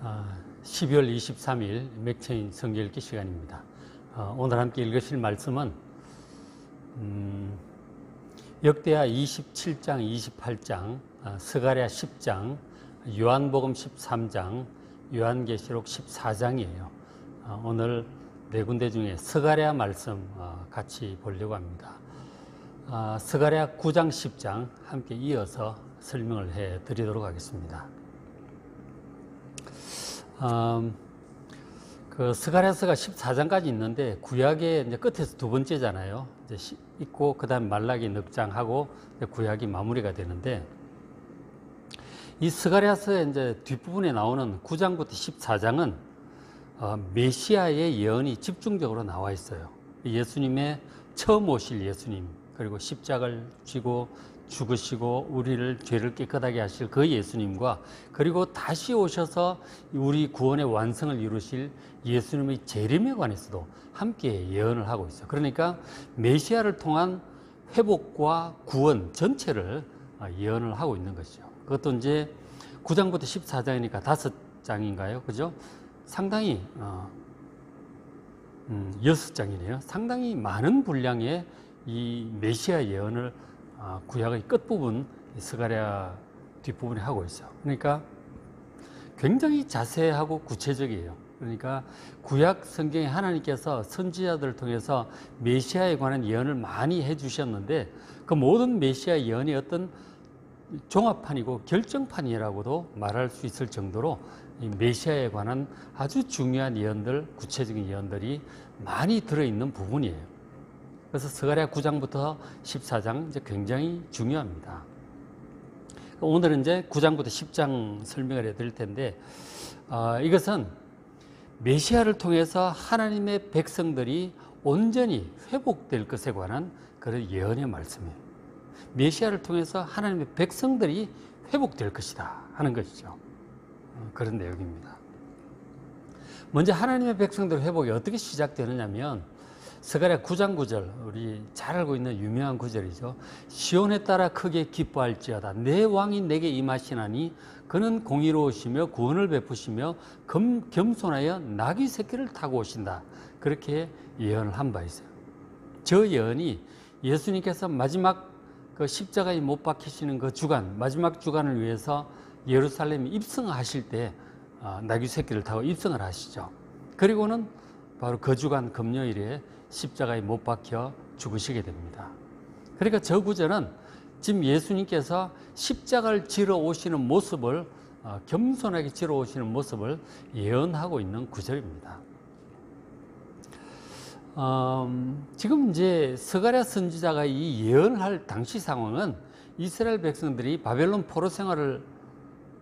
12월 23일 맥체인 성경 읽기 시간입니다. 오늘 함께 읽으실 말씀은 역대하 27장, 28장, 스가랴 10장, 요한복음 13장, 요한계시록 14장이에요. 오늘 네 군데 중에 스가랴 말씀 같이 보려고 합니다. 스가랴 9장, 10장 함께 이어서 설명을 해 드리도록 하겠습니다. 그 스가랴서가 14장까지 있는데 구약의 이제 끝에서 두 번째잖아요. 이제 있고 그다음 말라기 넉장하고 구약이 마무리가 되는데, 이 스가랴서의 이제 뒷부분에 나오는 9장부터 14장은 메시아의 예언이 집중적으로 나와 있어요. 예수님의 처음 오실 예수님, 그리고 십자가를 지고 죽으시고 우리를 죄를 깨끗하게 하실 그 예수님과, 그리고 다시 오셔서 우리 구원의 완성을 이루실 예수님의 재림에 관해서도 함께 예언을 하고 있어요. 그러니까 메시아를 통한 회복과 구원 전체를 예언을 하고 있는 것이죠. 그것도 이제 9장부터 14장이니까 5장인가요? 그죠? 상당히 6장이네요. 상당히 많은 분량의 이 메시아 예언을 구약의 끝부분, 스가랴 뒷부분에 하고 있어요. 그러니까 굉장히 자세하고 구체적이에요. 그러니까 구약 성경에 하나님께서 선지자들을 통해서 메시아에 관한 예언을 많이 해주셨는데, 그 모든 메시아 예언이 어떤 종합판이고 결정판이라고도 말할 수 있을 정도로 이 메시아에 관한 아주 중요한 예언들, 구체적인 예언들이 많이 들어있는 부분이에요. 그래서 스가랴 9장부터 14장 이제 굉장히 중요합니다. 오늘은 이제 9장부터 10장 설명을 해드릴 텐데, 이것은 메시아를 통해서 하나님의 백성들이 온전히 회복될 것에 관한 그런 예언의 말씀이에요. 메시아를 통해서 하나님의 백성들이 회복될 것이다 하는 것이죠. 그런 내용입니다. 먼저 하나님의 백성들 회복이 어떻게 시작되느냐면, 스가랴 9장 9절, 우리 잘 알고 있는 유명한 구절이죠. 시온에 따라 크게 기뻐할지어다. 내 왕이 내게 임하시나니 그는 공의로우시며 구원을 베푸시며 겸손하여 나귀 새끼를 타고 오신다. 그렇게 예언을 한 바 있어요. 저 예언이 예수님께서 마지막 그 십자가에 못 박히시는 그 주간, 마지막 주간을 위해서 예루살렘에 입성하실 때 나귀 새끼를 타고 입성을 하시죠. 그리고는 바로 그 주간 금요일에 십자가에 못 박혀 죽으시게 됩니다. 그러니까 저 구절은 지금 예수님께서 십자가를 지러 오시는 모습을, 겸손하게 지러 오시는 모습을 예언하고 있는 구절입니다. 지금 이제 스가랴 선지자가 이 예언할 당시 상황은 이스라엘 백성들이 바벨론 포로 생활을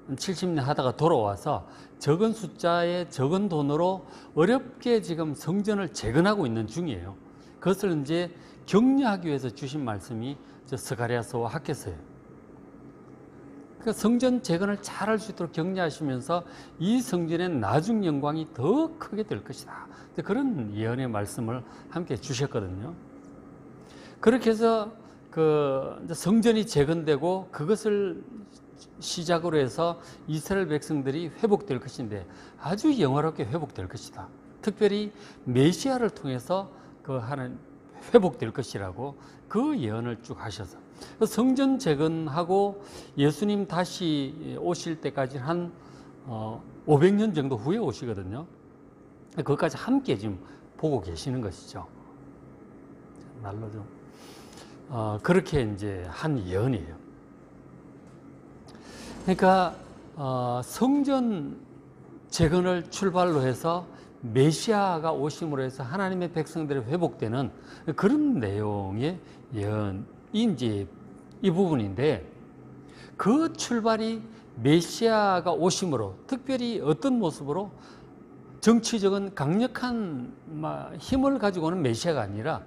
70년 하다가 돌아와서 적은 숫자의 적은 돈으로 어렵게 지금 성전을 재건하고 있는 중이에요. 그것을 이제 격려하기 위해서 주신 말씀이 스가랴서와 학개서예요. 그 성전 재건을 잘할 수 있도록 격려하시면서 이 성전의 나중 영광이 더 크게 될 것이다. 그런 예언의 말씀을 함께 주셨거든요. 그렇게 해서 그 성전이 재건되고 그것을 시작으로 해서 이스라엘 백성들이 회복될 것인데 아주 영화롭게 회복될 것이다. 특별히 메시아를 통해서 그 하는 회복될 것이라고 그 예언을 쭉 하셔서 성전 재건하고 예수님 다시 오실 때까지 한 500년 정도 후에 오시거든요. 그것까지 함께 지금 보고 계시는 것이죠. 날로 좀 그렇게 이제 한 예언이에요. 그러니까 성전 재건을 출발로 해서 메시아가 오심으로 해서 하나님의 백성들이 회복되는 그런 내용의 예언이 이제 이 부분인데, 그 출발이 메시아가 오심으로, 특별히 어떤 모습으로, 정치적인 강력한 힘을 가지고 오는 메시아가 아니라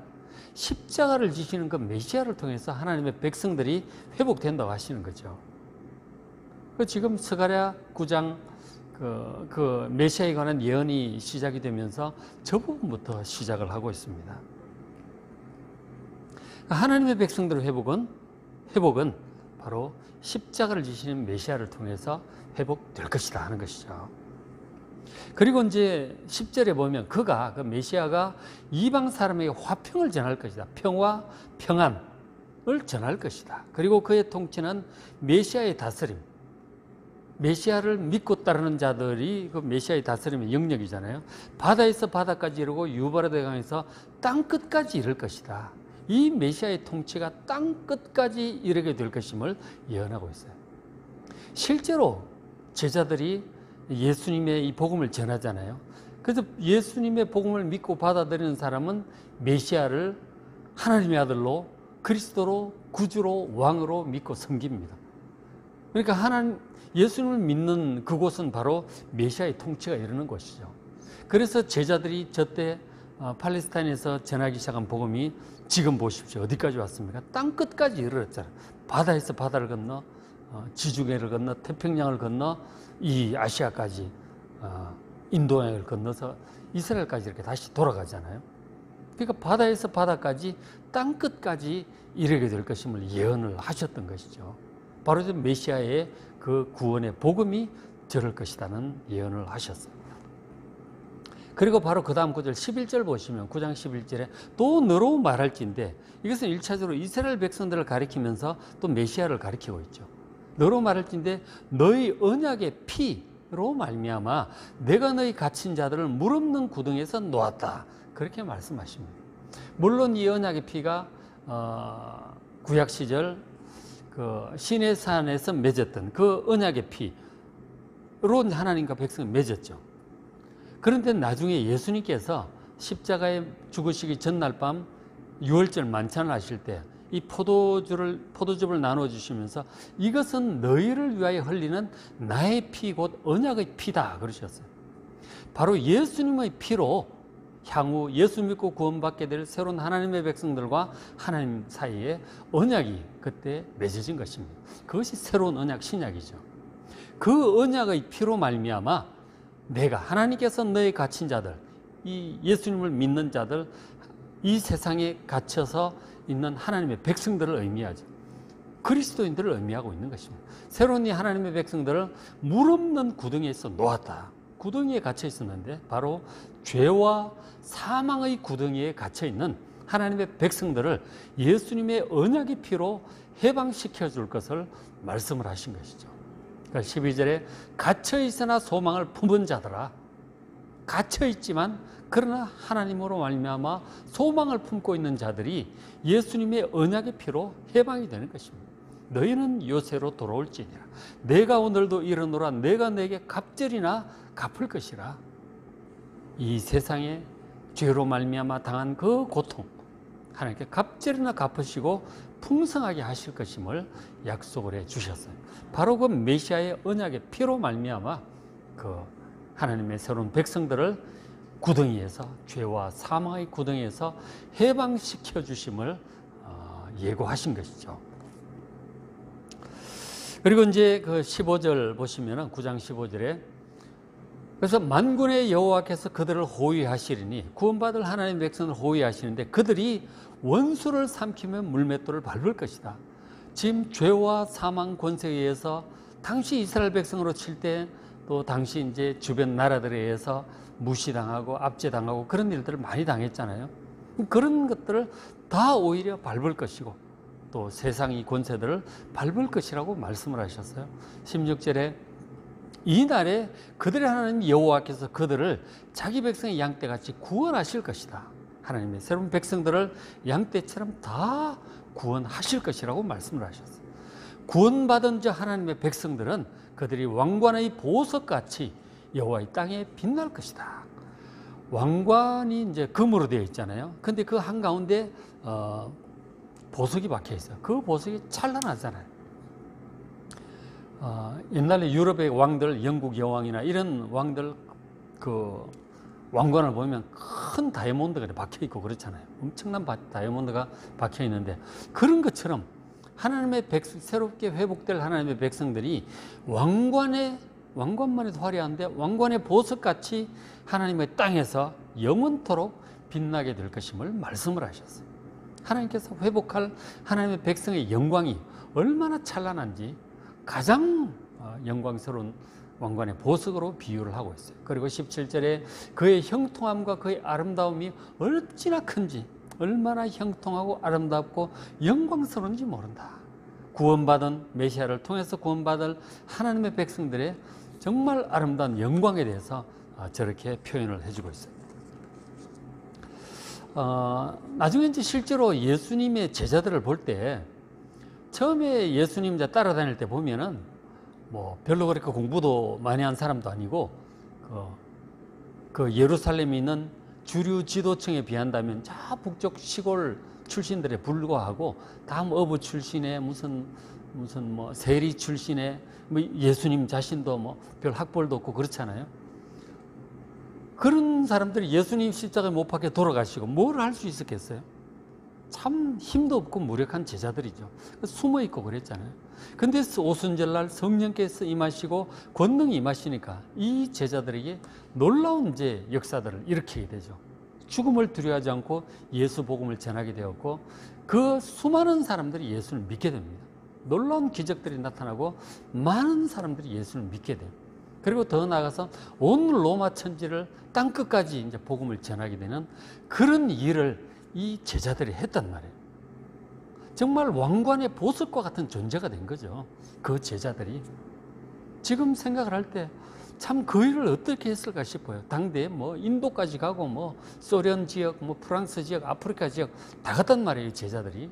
십자가를 지시는 그 메시아를 통해서 하나님의 백성들이 회복된다고 하시는 거죠. 지금 스가랴 9장 그 메시아에 관한 예언이 시작이 되면서 저 부분부터 시작을 하고 있습니다. 하나님의 백성들의 회복은 바로 십자가를 지시는 메시아를 통해서 회복될 것이다 하는 것이죠. 그리고 이제 10절에 보면 그 메시아가 이방 사람에게 화평을 전할 것이다. 평화, 평안을 전할 것이다. 그리고 그의 통치는 메시아의 다스림. 메시아를 믿고 따르는 자들이 그 메시아의 다스림의 영역이잖아요. 바다에서 바다까지 이르고 유브라데 강에서 땅 끝까지 이를 것이다. 이 메시아의 통치가 땅 끝까지 이르게 될 것임을 예언하고 있어요. 실제로 제자들이 예수님의 이 복음을 전하잖아요. 그래서 예수님의 복음을 믿고 받아들이는 사람은 메시아를 하나님의 아들로, 그리스도로, 구주로, 왕으로 믿고 섬깁니다. 그러니까 예수님을 믿는 그곳은 바로 메시아의 통치가 이르는 곳이죠. 그래서 제자들이 저때 팔레스타인에서 전하기 시작한 복음이 지금 보십시오. 어디까지 왔습니까? 땅 끝까지 이르렀잖아요. 바다에서 바다를 건너, 지중해를 건너, 태평양을 건너, 이 아시아까지, 인도양을 건너서 이스라엘까지 이렇게 다시 돌아가잖아요. 그러니까 바다에서 바다까지 땅 끝까지 이르게 될 것임을 예언을 하셨던 것이죠. 바로 메시아의 그 구원의 복음이 저럴 것이라는 예언을 하셨어요. 그리고 바로 그 다음 구절 11절 보시면 9장 11절에 또 너로 말할진대, 이것은 1차적으로 이스라엘 백성들을 가리키면서 또 메시아를 가리키고 있죠. 너로 말할진대 너희 언약의 피로 말미암아 내가 너희 갇힌 자들을 물 없는 구덩이에서 놓았다. 그렇게 말씀하십니다. 물론 이 언약의 피가 구약 시절 그 시내산에서 맺었던 그 언약의 피로 하나님과 백성을 맺었죠. 그런데 나중에 예수님께서 십자가에 죽으시기 전날 밤 유월절 만찬을 하실 때 이 포도즙을 나눠주시면서 이것은 너희를 위하여 흘리는 나의 피 곧 언약의 피다 그러셨어요. 바로 예수님의 피로 향후 예수 믿고 구원받게 될 새로운 하나님의 백성들과 하나님 사이에 언약이 그때 맺어진 것입니다. 그것이 새로운 언약 신약이죠. 그 언약의 피로 말미암아 내가 하나님께서 너희 갇힌 자들, 이 예수님을 믿는 자들, 이 세상에 갇혀서 있는 하나님의 백성들을 의미하죠. 그리스도인들을 의미하고 있는 것입니다. 새로운 이 하나님의 백성들을 물 없는 구덩이에서 놓았다. 구덩이에 갇혀 있었는데 바로 죄와 사망의 구덩이에 갇혀 있는 하나님의 백성들을 예수님의 언약의 피로 해방시켜 줄 것을 말씀을 하신 것이죠. 그러니까 12절에 갇혀 있으나 소망을 품은 자들아, 갇혀 있지만 그러나 하나님으로 말미암아 소망을 품고 있는 자들이 예수님의 언약의 피로 해방이 되는 것입니다. 너희는 요새로 돌아올지니라. 내가 오늘도 이르노라. 내가 내게 갑절이나 갚을 것이라. 이 세상에 죄로 말미암아 당한 그 고통 하나님께 갑절이나 갚으시고 풍성하게 하실 것임을 약속을 해 주셨어요. 바로 그 메시아의 언약의 피로 말미암아 그 하나님의 새로운 백성들을 구덩이에서, 죄와 사망의 구덩이에서 해방시켜 주심을 예고하신 것이죠. 그리고 이제 그 15절 보시면은 9장 15절에 그래서 만군의 여호와께서 그들을 호위하시리니, 구원받을 하나님의 백성을 호위하시는데 그들이 원수를 삼키면 물맷돌을 밟을 것이다. 지금 죄와 사망 권세에 의해서 당시 이스라엘 백성으로 칠 때 또 당시 이제 주변 나라들에 의해서 무시당하고 압제당하고 그런 일들을 많이 당했잖아요. 그런 것들을 다 오히려 밟을 것이고 또 세상의 권세들을 밟을 것이라고 말씀을 하셨어요. 16절에 이 날에 그들의 하나님 여호와께서 그들을 자기 백성의 양떼같이 구원하실 것이다. 하나님의 새로운 백성들을 양떼처럼 다 구원하실 것이라고 말씀을 하셨어요. 구원받은 자 하나님의 백성들은 그들이 왕관의 보석같이 여호와의 땅에 빛날 것이다. 왕관이 이제 금으로 되어 있잖아요. 근데 그 한가운데 보석이 박혀 있어요. 그 보석이 찬란하잖아요. 옛날에 유럽의 왕들, 영국 여왕이나 이런 왕들 그 왕관을 보면 큰 다이아몬드가 박혀 있고 그렇잖아요. 엄청난 다이아몬드가 박혀 있는데 그런 것처럼 하나님의 새롭게 회복될 하나님의 백성들이 왕관만 해도 화려한데 왕관의 보석같이 하나님의 땅에서 영원토록 빛나게 될 것임을 말씀을 하셨어요. 하나님께서 회복할 하나님의 백성의 영광이 얼마나 찬란한지 가장 영광스러운 왕관의 보석으로 비유를 하고 있어요. 그리고 17절에 그의 형통함과 그의 아름다움이 어찌나 큰지, 얼마나 형통하고 아름답고 영광스러운지 모른다. 구원받은 메시아를 통해서 구원받을 하나님의 백성들의 정말 아름다운 영광에 대해서 저렇게 표현을 해주고 있어요. 나중에 이제 실제로 예수님의 제자들을 볼 때 처음에 예수님 따라다닐 때 보면은 뭐 별로 그렇게 공부도 많이 한 사람도 아니고 그 예루살렘에 있는 주류 지도층에 비한다면 저 북쪽 시골 출신들에 불과하고 다음 어부 출신의 무슨 뭐 세리 출신의 뭐 예수님 자신도 뭐 별 학벌도 없고 그렇잖아요. 그런 사람들이 예수님 십자가에 못 박혀 돌아가시고 뭘 할 수 있었겠어요? 참 힘도 없고 무력한 제자들이죠. 숨어 있고 그랬잖아요. 근데 오순절날 성령께서 임하시고 권능이 임하시니까 이 제자들에게 놀라운 이제 역사들을 일으키게 되죠. 죽음을 두려워하지 않고 예수 복음을 전하게 되었고 그 수많은 사람들이 예수를 믿게 됩니다. 놀라운 기적들이 나타나고 많은 사람들이 예수를 믿게 돼요. 그리고 더 나아가서 온 로마 천지를 땅끝까지 이제 복음을 전하게 되는 그런 일을 이 제자들이 했단 말이에요. 정말 왕관의 보석과 같은 존재가 된 거죠. 그 제자들이. 지금 생각을 할 때 참 그 일을 어떻게 했을까 싶어요. 당대에 뭐 인도까지 가고 뭐 소련 지역, 뭐 프랑스 지역, 아프리카 지역 다 갔단 말이에요, 제자들이.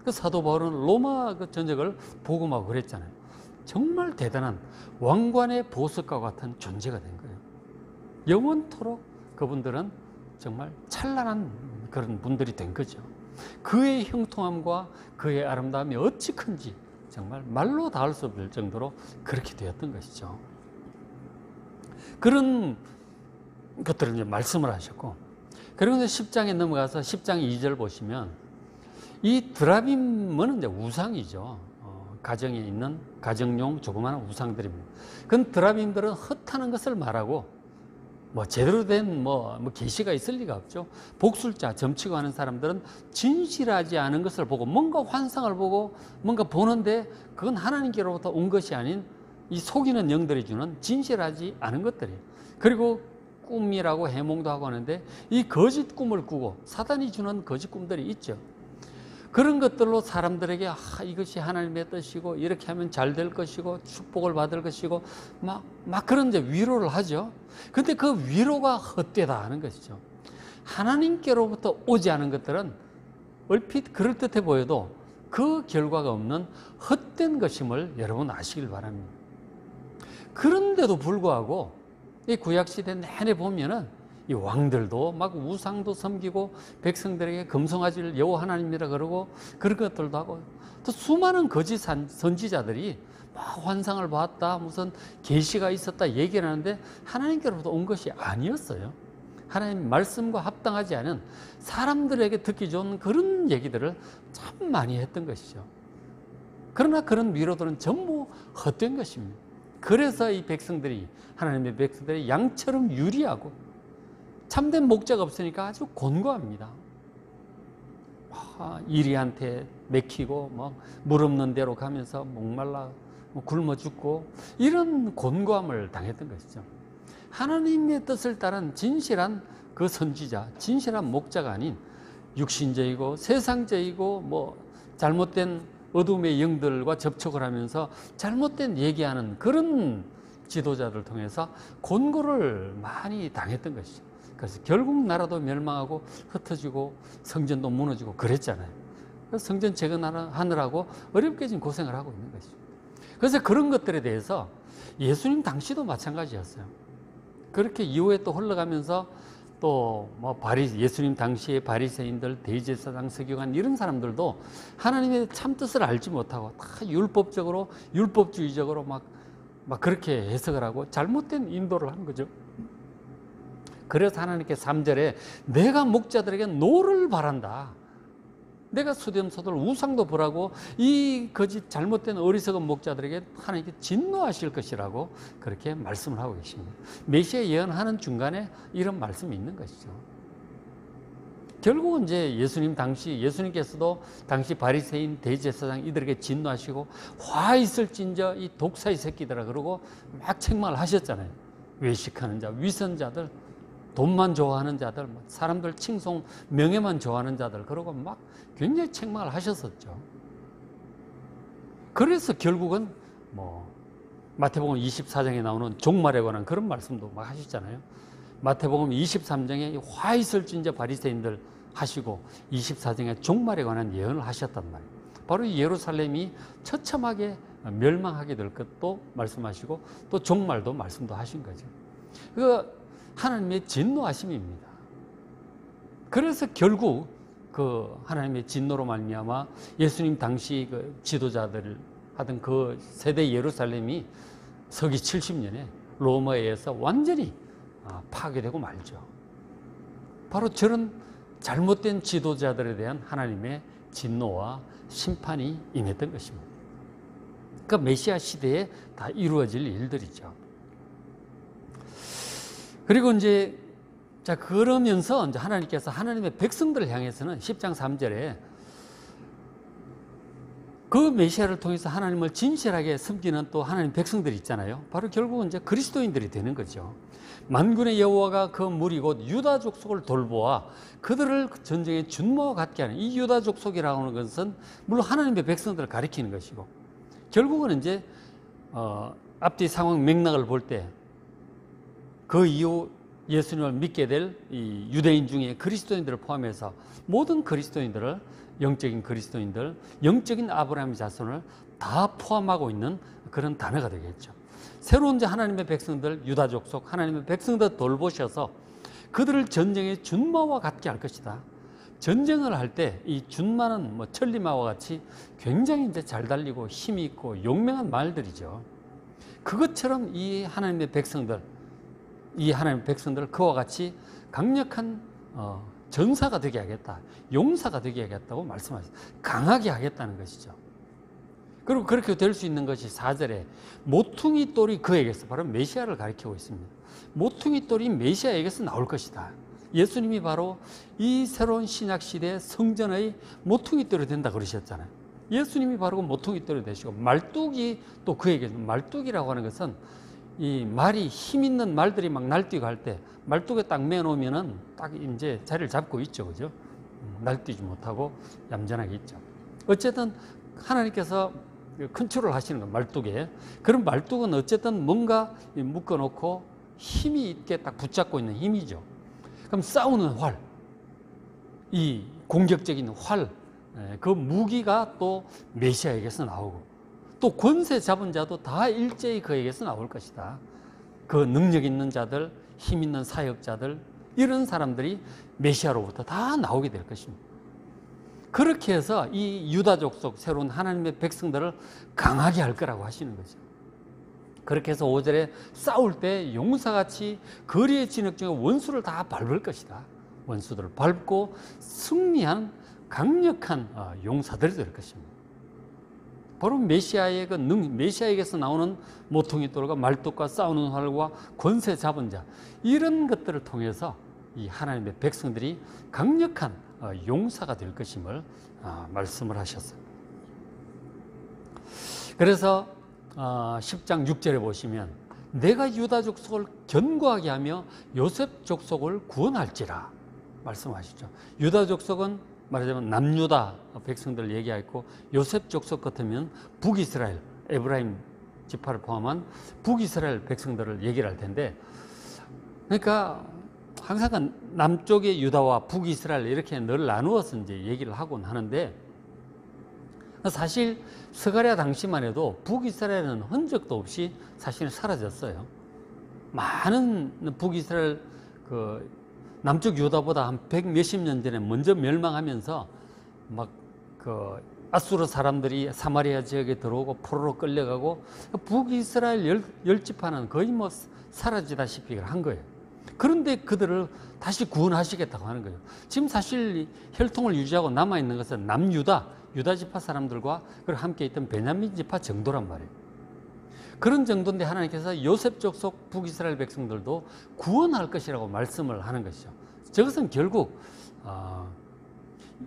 그 사도 바울은 로마 그 전역을 복음하고 그랬잖아요. 정말 대단한 왕관의 보석과 같은 존재가 된 거예요. 영원토록 그분들은 정말 찬란한 그런 분들이 된 거죠. 그의 형통함과 그의 아름다움이 어찌 큰지 정말 말로 닿을 수 없을 정도로 그렇게 되었던 것이죠. 그런 것들을 이제 말씀을 하셨고, 그리고 이제 10장에 넘어가서 10장 2절 보시면 이 드라빔은 이제 우상이죠. 가정에 있는 가정용 조그마한 우상들입니다. 그 드라빔들은 헛하는 것을 말하고 뭐 제대로 된 뭐 계시가 있을 리가 없죠. 복술자, 점치고 하는 사람들은 진실하지 않은 것을 보고 뭔가 환상을 보고 뭔가 보는데 그건 하나님께로부터 온 것이 아닌 이 속이는 영들이 주는 진실하지 않은 것들이에요. 그리고 꿈이라고 해몽도 하고 하는데 이 거짓 꿈을 꾸고 사단이 주는 거짓 꿈들이 있죠. 그런 것들로 사람들에게 이것이 하나님의 뜻이고 이렇게 하면 잘 될 것이고 축복을 받을 것이고 막 그런 이제 위로를 하죠. 근데 그 위로가 헛되다 하는 것이죠. 하나님께로부터 오지 않은 것들은 얼핏 그럴듯해 보여도 그 결과가 없는 헛된 것임을 여러분 아시길 바랍니다. 그런데도 불구하고 이 구약시대 내내 보면은 이 왕들도 막 우상도 섬기고 백성들에게 금송아지를 여호와 하나님이라 그러고 그런 것들도 하고 또 수많은 거짓 선지자들이 막 환상을 봤다 무슨 계시가 있었다 얘기를 하는데 하나님께로부터 온 것이 아니었어요. 하나님 말씀과 합당하지 않은 사람들에게 듣기 좋은 그런 얘기들을 참 많이 했던 것이죠. 그러나 그런 위로들은 전부 헛된 것입니다. 그래서 이 백성들이 하나님의 백성들이 양처럼 유리하고 참된 목자가 없으니까 아주 곤고합니다. 이리한테 맥히고 물 없는 데로 가면서 목말라 굶어 죽고 이런 곤고함을 당했던 것이죠. 하나님의 뜻을 따른 진실한 그 선지자, 진실한 목자가 아닌 육신적이고 세상적이고 잘못된 어둠의 영들과 접촉을 하면서 잘못된 얘기하는 그런 지도자들을 통해서 곤고를 많이 당했던 것이죠. 그래서 결국 나라도 멸망하고 흩어지고 성전도 무너지고 그랬잖아요. 그래서 성전 재건하느라고 어렵게 지금 고생을 하고 있는 것이죠. 그래서 그런 것들에 대해서 예수님 당시도 마찬가지였어요. 그렇게 이후에 또 흘러가면서 또 예수님 당시의 바리새인들, 대제사장, 서기관 이런 사람들도 하나님의 참 뜻을 알지 못하고 다 율법적으로 율법주의적으로 막 그렇게 해석을 하고 잘못된 인도를 한 거죠. 그래서 하나님께 3절에 내가 목자들에게 노를 바란다. 내가 수렴소들 우상도 보라고 이 거짓 잘못된 어리석은 목자들에게 하나님께 진노하실 것이라고 그렇게 말씀을 하고 계십니다. 메시아 예언하는 중간에 이런 말씀이 있는 것이죠. 결국은 이제 예수님께서도 당시 바리새인 대제사장 이들에게 진노하시고 화 있을진저 이 독사의 새끼들아 그러고 막 책망을 하셨잖아요. 외식하는 자, 위선자들, 돈만 좋아하는 자들, 사람들 칭송, 명예만 좋아하는 자들 그러고 막 굉장히 책망을 하셨었죠. 그래서 결국은 마태복음 24장에 나오는 종말에 관한 그런 말씀도 막 하시잖아요. 마태복음 23장에 화 있을진저 바리새인들 하시고 24장에 종말에 관한 예언을 하셨단 말이에요. 바로 예루살렘이 처참하게 멸망하게 될 것도 말씀하시고 또 종말도 말씀도 하신 거죠. 그 하나님의 진노하심입니다. 그래서 결국 그 하나님의 진노로 말미암아 예수님 당시 그 지도자들 하던 그 세대 예루살렘이 서기 70년에 로마에 의해서 완전히 파괴되고 말죠. 바로 저런 잘못된 지도자들에 대한 하나님의 진노와 심판이 임했던 것입니다. 그 메시아 시대에 다 이루어질 일들이죠. 그리고 이제 그러면서 이제 하나님께서 하나님의 백성들을 향해서는 10장 3절에 그 메시아를 통해서 하나님을 진실하게 섬기는 또 하나님 백성들이 있잖아요. 바로 결국은 이제 그리스도인들이 되는 거죠. 만군의 여호와가 그 무리 곧 유다 족속을 돌보아 그들을 전쟁의 준모와 같게 하는 이 유다 족속이라고 하는 것은 물론 하나님의 백성들을 가리키는 것이고 결국은 이제 앞뒤 상황 맥락을 볼 때 그 이후 예수님을 믿게 될 이 유대인 중에 그리스도인들을 포함해서 모든 그리스도인들을 영적인 그리스도인들, 영적인 아브라함의 자손을 다 포함하고 있는 그런 단어가 되겠죠. 새로운 이제 하나님의 백성들, 유다 족속, 하나님의 백성들 돌보셔서 그들을 전쟁의 준마와 같게 할 것이다. 전쟁을 할 때 이 준마는 천리마와 같이 굉장히 이제 잘 달리고 힘이 있고 용맹한 말들이죠. 그것처럼 이 하나님의 백성들을 그와 같이 강력한 전사가 되게 하겠다. 용사가 되게 하겠다고 말씀하셨어요. 강하게 하겠다는 것이죠. 그리고 그렇게 될 수 있는 것이 4절에 모퉁이 똘이 그에게서 바로 메시아를 가리키고 있습니다. 모퉁이 똘이 메시아에게서 나올 것이다. 예수님이 바로 이 새로운 신약 시대의 성전의 모퉁이 똘이 된다 그러셨잖아요. 예수님이 바로 그 모퉁이 똘이 되시고 말뚝이 또 그에게 말뚝이라고 하는 것은 이 말이 힘 있는 말들이 막 날뛰고 할 때 말뚝에 딱 매놓으면은 딱 이제 자리를 잡고 있죠. 그죠? 날뛰지 못하고 얌전하게 있죠. 어쨌든 하나님께서 컨트롤 하시는 거 말뚝에. 그런 말뚝은 어쨌든 뭔가 묶어 놓고 힘이 있게 딱 붙잡고 있는 힘이죠. 그럼 싸우는 활, 이 공격적인 활, 그 무기가 또 메시아에게서 나오고 또 권세 잡은 자도 다 일제히 그에게서 나올 것이다. 그 능력 있는 자들, 힘 있는 사역자들 이런 사람들이 메시아로부터 다 나오게 될 것입니다. 그렇게 해서 이 유다 족속 새로운 하나님의 백성들을 강하게 할 거라고 하시는 거죠. 그렇게 해서 5절에 싸울 때 용사같이 거리의 진흙 중에 원수를 다 밟을 것이다. 원수들을 밟고 승리한 강력한 용사들이 될 것입니다. 바로 메시아에게서 나오는 모퉁이 똘과 말뚝과 싸우는 활과 권세 잡은 자 이런 것들을 통해서 이 하나님의 백성들이 강력한 용사가 될 것임을 말씀을 하셨어요. 그래서 10장 6절에 보시면 내가 유다 족속을 견고하게 하며 요셉 족속을 구원할지라 말씀하시죠. 유다 족속은 말하자면 남유다 백성들을 얘기하고 요셉 족속 같으면 북이스라엘, 에브라임 지파를 포함한 북이스라엘 백성들을 얘기를 할 텐데 그러니까 항상 남쪽의 유다와 북이스라엘 이렇게 늘 나누어서 이제 얘기를 하곤 하는데 사실 스가랴 당시만 해도 북이스라엘은 흔적도 없이 사실 사라졌어요. 많은 북이스라엘 남쪽 유다보다 한 100 몇십 년 전에 먼저 멸망하면서 막 아수르 사람들이 사마리아 지역에 들어오고 포로로 끌려가고 북이스라엘 열 지파는 거의 사라지다시피 한 거예요. 그런데 그들을 다시 구원하시겠다고 하는 거예요. 지금 사실 혈통을 유지하고 남아있는 것은 남유다, 유다 지파 사람들과 함께 있던 베냐민 지파 정도란 말이에요. 그런 정도인데 하나님께서 요셉 족속 북이스라엘 백성들도 구원할 것이라고 말씀을 하는 것이죠. 저것은 결국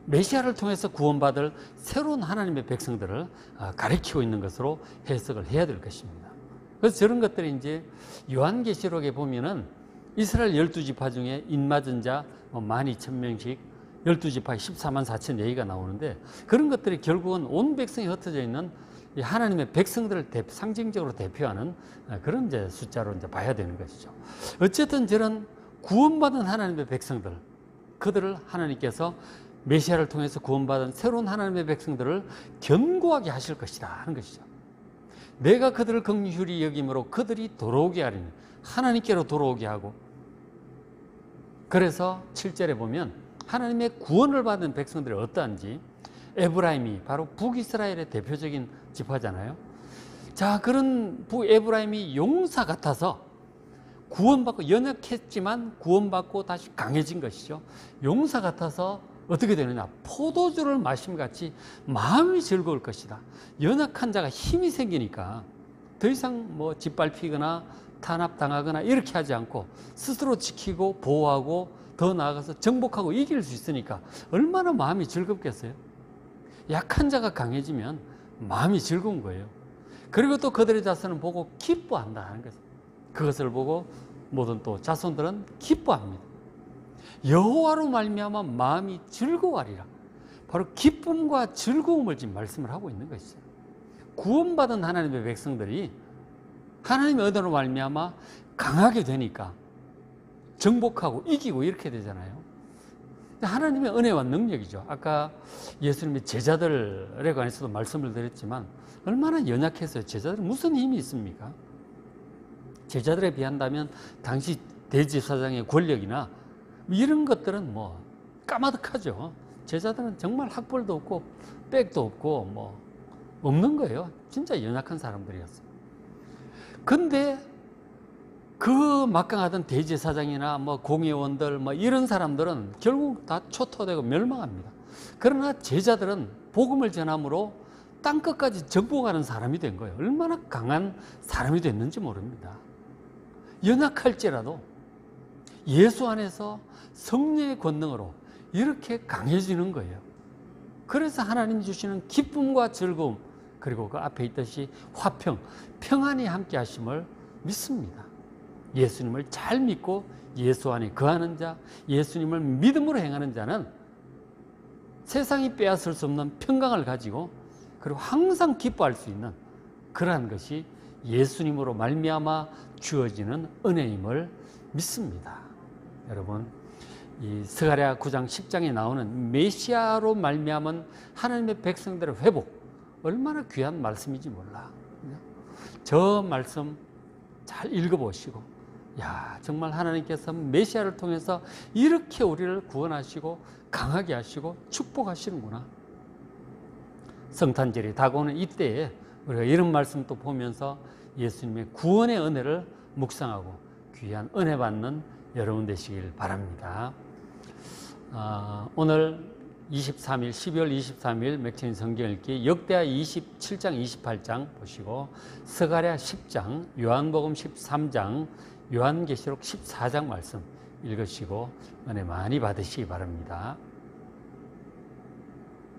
메시아를 통해서 구원받을 새로운 하나님의 백성들을 가리키고 있는 것으로 해석을 해야 될 것입니다. 그래서 저런 것들이 이제 요한계시록에 보면은 이스라엘 12지파 중에 인맞은 자 12,000명씩 12지파에 14만 4천 얘기가 나오는데, 그런 것들이 결국은 온 백성이 흩어져 있는 이 하나님의 백성들을 상징적으로 대표하는 그런 이제 숫자로 이제 봐야 되는 것이죠. 어쨌든 저런 구원받은 하나님의 백성들, 그들을 하나님께서 메시아를 통해서 구원받은 새로운 하나님의 백성들을 견고하게 하실 것이다 하는 것이죠. 내가 그들을 긍휼히 여김으로 그들이 돌아오게 하리니, 하나님께로 돌아오게 하고, 그래서 7절에 보면 하나님의 구원을 받은 백성들이 어떠한지, 에브라임이 바로 북이스라엘의 대표적인 지파잖아요. 자, 그런 북에브라임이 용사 같아서 구원받고, 연약했지만 구원받고 다시 강해진 것이죠. 용사 같아서 어떻게 되느냐, 포도주를 마심같이 마음이 즐거울 것이다. 연약한 자가 힘이 생기니까 더 이상 뭐 짓밟히거나 탄압당하거나 이렇게 하지 않고 스스로 지키고 보호하고 더 나아가서 정복하고 이길 수 있으니까 얼마나 마음이 즐겁겠어요. 약한 자가 강해지면 마음이 즐거운 거예요. 그리고 또 그들의 자손은 보고 기뻐한다 하는 것입니다. 그것을 보고 모든 또 자손들은 기뻐합니다. 여호와로 말미암아 마음이 즐거워하리라. 바로 기쁨과 즐거움을 지금 말씀을 하고 있는 것이죠. 구원받은 하나님의 백성들이 하나님의 은혜로 말미암아 강하게 되니까 정복하고 이기고 이렇게 되잖아요. 하나님의 은혜와 능력이죠. 아까 예수님의 제자들에 관해서도 말씀을 드렸지만 얼마나 연약했어요. 제자들은 무슨 힘이 있습니까? 제자들에 비한다면 당시 대제사장의 권력이나 이런 것들은 뭐 까마득하죠. 제자들은 정말 학벌도 없고 백도 없고 뭐 없는 거예요. 진짜 연약한 사람들이었어요. 근데 그 막강하던 대제사장이나 뭐 공회원들 뭐 이런 사람들은 결국 다 초토되고 멸망합니다. 그러나 제자들은 복음을 전함으로 땅끝까지 정복하는 사람이 된 거예요. 얼마나 강한 사람이 됐는지 모릅니다. 연약할지라도 예수 안에서 성령의 권능으로 이렇게 강해지는 거예요. 그래서 하나님 주시는 기쁨과 즐거움, 그리고 그 앞에 있듯이 화평, 평안이 함께 하심을 믿습니다. 예수님을 잘 믿고 예수 안에 거하는 자, 예수님을 믿음으로 행하는 자는 세상이 빼앗을 수 없는 평강을 가지고, 그리고 항상 기뻐할 수 있는 그러한 것이 예수님으로 말미암아 주어지는 은혜임을 믿습니다. 여러분, 이 스가랴 9장 10장에 나오는 메시아로 말미암은 하나님의 백성들의 회복, 얼마나 귀한 말씀인지 몰라. 저 말씀 잘 읽어보시고, 야, 정말 하나님께서 메시아를 통해서 이렇게 우리를 구원하시고 강하게 하시고 축복하시는구나. 성탄절이 다가오는 이때에 우리가 이런 말씀 또 보면서 예수님의 구원의 은혜를 묵상하고 귀한 은혜 받는 여러분 되시길 바랍니다. 오늘 23일, 12월 23일 맥체인 성경 읽기 역대하 27장, 28장 보시고 스가랴 10장, 요한복음 13장, 요한계시록 14장 말씀 읽으시고 은혜 많이 받으시기 바랍니다.